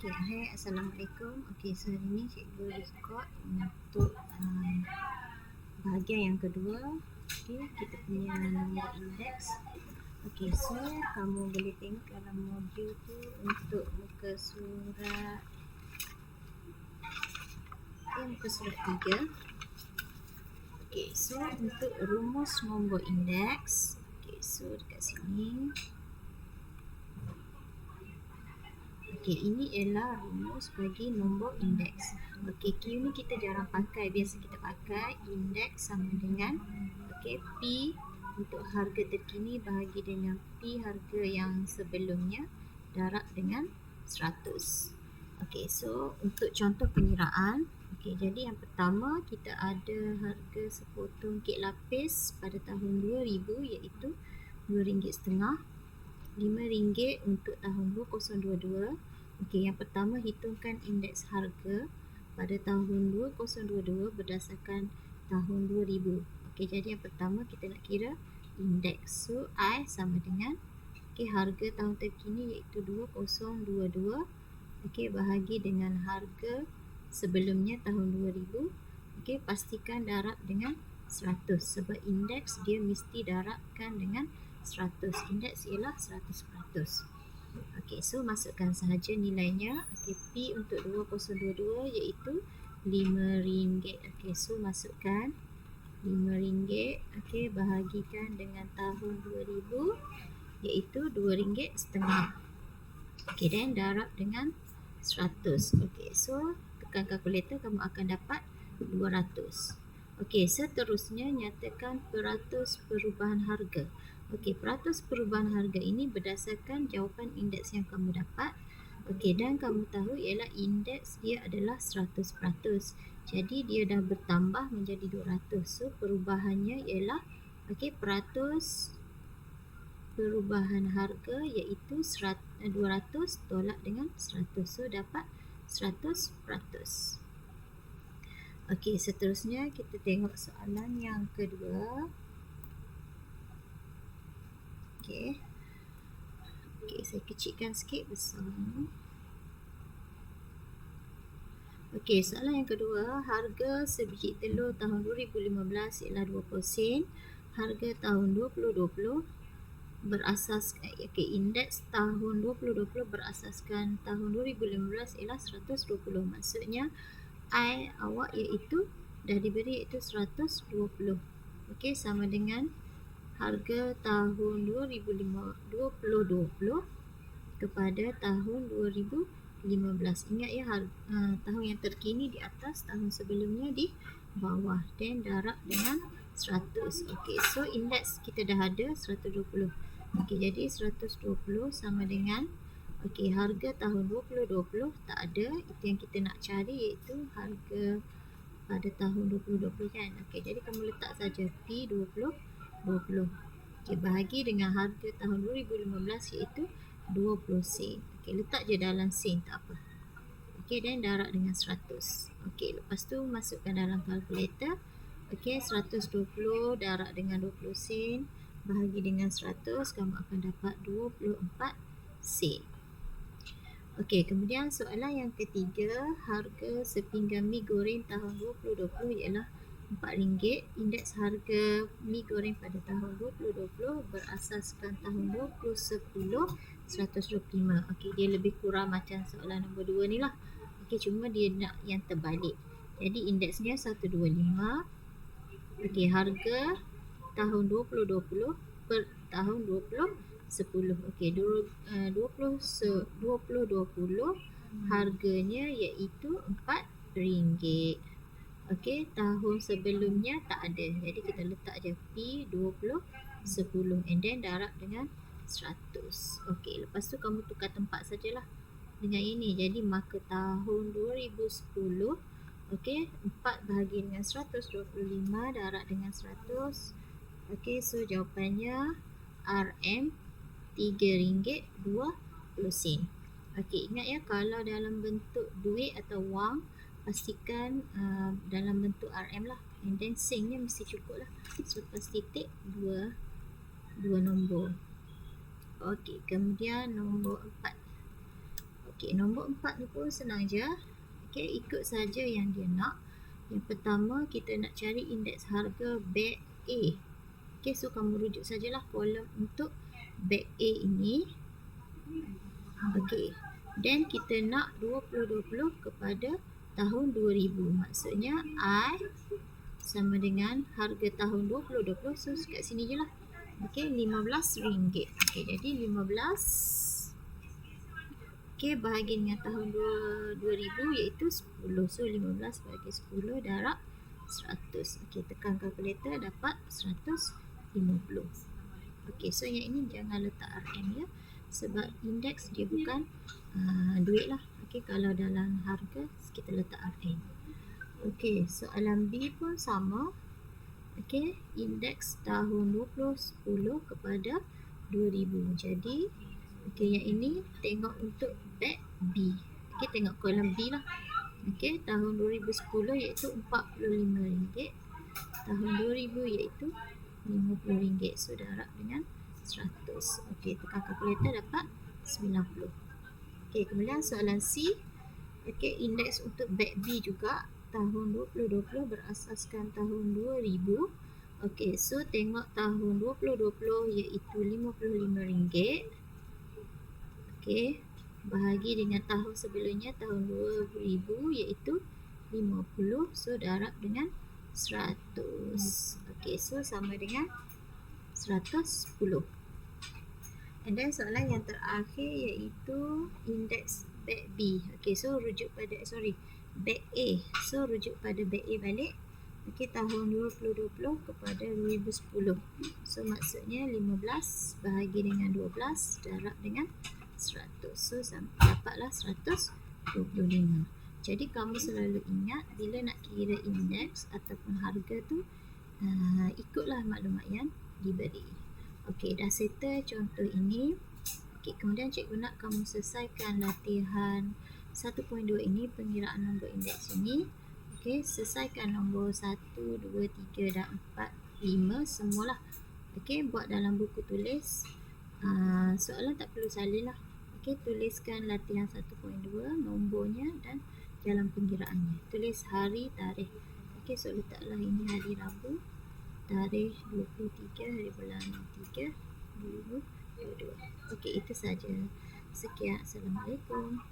Okay, hai, Assalamualaikum. Okay, so hari ni cikgu record untuk bahagian yang kedua. Okay, kita punya nombor indeks. Okay, so kamu boleh tengok dalam modul tu untuk muka surat muka surat 3. Okay, so untuk rumus nombor indeks. Okay, so dekat sini. Okey, ini ialah rumus bagi nombor indeks. Okey, Q ni kita jarang pakai. Biasa kita pakai indeks sama dengan P untuk harga terkini bahagi dengan P harga yang sebelumnya darab dengan 100. Okey, so untuk contoh pengiraan. Okey, jadi yang pertama kita ada harga sepotong kek lapis pada tahun 2000 iaitu RM2.5. RM5 untuk tahun 2022. Okey, yang pertama hitungkan indeks harga pada tahun 2022 berdasarkan tahun 2000. Okey, jadi yang pertama kita nak kira indeks. So, I sama dengan harga tahun terkini iaitu 2022. Okey, bahagi dengan harga sebelumnya tahun 2000. Okey, pastikan darab dengan 100 sebab indeks dia mesti darabkan dengan 100. Indeks ialah 100%. Okey, so masukkan sahaja nilainya. Okey, P untuk 2022 iaitu RM5. Okey, so masukkan RM5. Okey, bahagikan dengan tahun 2000 iaitu RM2.5. Okey, dan darab dengan 100. Okey, so tekan kalkulator, kamu akan dapat 200. Okey, seterusnya nyatakan peratus perubahan harga. Okey, peratus perubahan harga ini berdasarkan jawapan indeks yang kamu dapat. Okey, dan kamu tahu ialah indeks dia adalah 100%. Jadi dia dah bertambah menjadi 200. So perubahannya ialah peratus perubahan harga iaitu 200 tolak dengan 100. So dapat 100%. Okey, seterusnya kita tengok soalan yang kedua. Okey, saya kecilkan sikit besar ni. Okey, soalan yang kedua, harga sebiji telur tahun 2015 ialah 20 sen. Harga tahun 2020 berasaskan indeks tahun 2020 berasaskan tahun 2015 ialah 120. Maksudnya I awak iaitu dah diberi iaitu 120. Okey, sama dengan harga tahun 2020 kepada tahun 2015. Ingat ya, tahun yang terkini di atas, tahun sebelumnya di bawah, dan darab dengan 100. Okey, so indeks kita dah ada 120. Okey, jadi 120 sama dengan harga tahun 2020 tak ada. Itu yang kita nak cari iaitu harga pada tahun 2020 kan. Okey, jadi kamu letak saja P 20. Okey, bahagi dengan harga tahun 2015 iaitu 20 sen. Okey, letak je dalam sen, tak apa. Okey, dan darab dengan 100. Okey, lepas tu masukkan dalam kalkulator. Okey, 120 darab dengan 20 sen bahagi dengan 100, kamu akan dapat 24 sen. Okey, kemudian soalan yang ketiga, harga sepinggan mi goreng tahun 2020 ialah RM4. Indeks harga mi goreng pada tahun 2020 berasaskan tahun 2010 125. Okey, dia lebih kurang macam soalan nombor 2 ni lah. Okey, cuma dia nak yang terbalik. Jadi indeksnya 125. Okey, harga tahun 2020 per tahun 2010. Okey, 2020 harganya iaitu RM4. Okey, tahun sebelumnya tak ada. Jadi kita letak je P 20 10 and then darab dengan 100. Okey, lepas tu kamu tukar tempat sajalah dengan ini. Jadi maka tahun 2010, okey, 4 bahagi dengan 125 darab dengan 100. Okey, so jawapannya RM RM3.20. Okey, ingat ya, kalau dalam bentuk duit atau wang, pastikan dalam bentuk RM lah, and then sennya mesti cukup lah. So lepas titik dua nombor. Okey, kemudian nombor 4. Okey, nombor 4 ni pun senang je. Okey, ikut saja yang dia nak. Yang pertama, kita nak cari indeks harga beg A. Okey, so kamu rujuk sajalah kolom untuk beg A ini. Okey, then kita nak 2020 kepada tahun 2000. Maksudnya I sama dengan harga tahun 2020. So kat sini je lah. Okey, RM15. Okey, jadi 15. Okey, bahagi dengan tahun 2000 iaitu 10. So 15 bahagi 10 darab 100. Okey, tekan kalkulator dapat 150. Okey, so yang ini jangan letak RM ya. Sebab indeks dia bukan duit lah. Okey, kalau dalam harga kita letak RM. Okey, soalan B pun sama. Okey, indeks tahun 2010 kepada 2000. Jadi, okey, yang ini tengok untuk beg B. Okey, tengok kolom B lah. Okey, tahun 2010 iaitu RM45. Tahun 2000 iaitu RM50. So, darab dengan 100. Okey, tekan kalkulator dapat 90. Okey, kemudian soalan C. Okey, indeks untuk beg B juga tahun 2020 berasaskan tahun 2000. Okey, so tengok tahun 2020 iaitu RM55. Okey, bahagi dengan tahun sebelumnya tahun 2000 iaitu 50. So darab dengan 100. Okey, so sama dengan 110. And then soalan yang terakhir iaitu indeks beg B. Okey, so rujuk pada beg A. So rujuk pada beg A balik. Okey, tahun 2020 kepada 2010. So maksudnya 15 bahagi dengan 12 darab dengan 100. So dapatlah 125. Jadi kamu selalu ingat bila nak kira indeks ataupun harga tu ikutlah maklumat yang diberi. Okey, dah settle contoh ini. Okey, kemudian cikgu nak kamu selesaikan latihan 1.2 ini, pengiraan nombor indeks ini. Okey, selesaikan nombor 1, 2, 3 dan 4, 5 semualah. Okey, buat dalam buku tulis. Soalan tak perlu salin lah. Okey, tuliskan latihan 1.2, nombornya dan jalan pengiraannya. Tulis hari, tarikh. Okey, so letaklah ini hari Rabu. Tarikh 23 hari bulan 3 2022. Okey, itu saja. Sekian. Assalamualaikum.